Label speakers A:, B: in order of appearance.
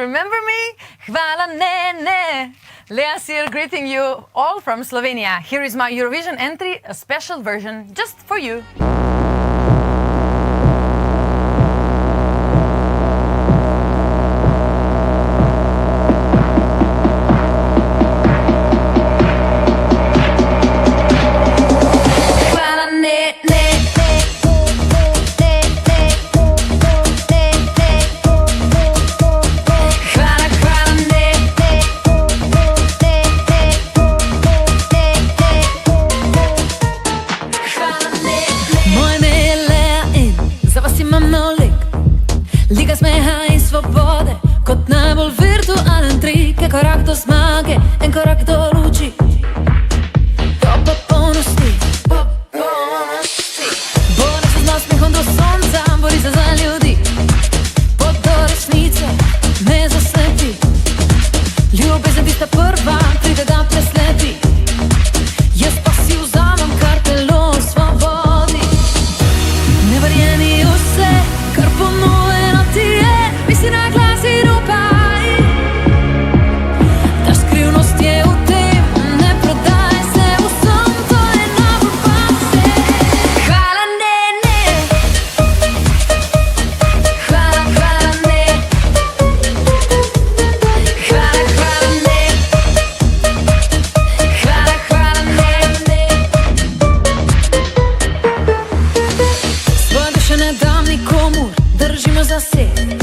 A: remember me? Hvala, ne. Lea Seal greeting you all from Slovenia. Here is my Eurovision entry, a special version just for you.
B: Liga smeha in svobode, kot najbolj virtualen trik, je korak do zmage, en korak do luči, do popolnosti. Bori se z nasmehom do sonca, bori se za ljudi, pot do resnice ne zaslepi. Ljubezen tista prva pride da presledi, jaz pa si vzamem kar telo svobodi. Neverjeni vse, kar ponuje si na glas in upaj, ta skrivnost je v tem, ne prodaj se vsem, to je novo pase. Hvala, ne. Hvala, ne. Hvala, ne. Hvala, ne. Svoje duše ne dam nikomur, držimo za sebe.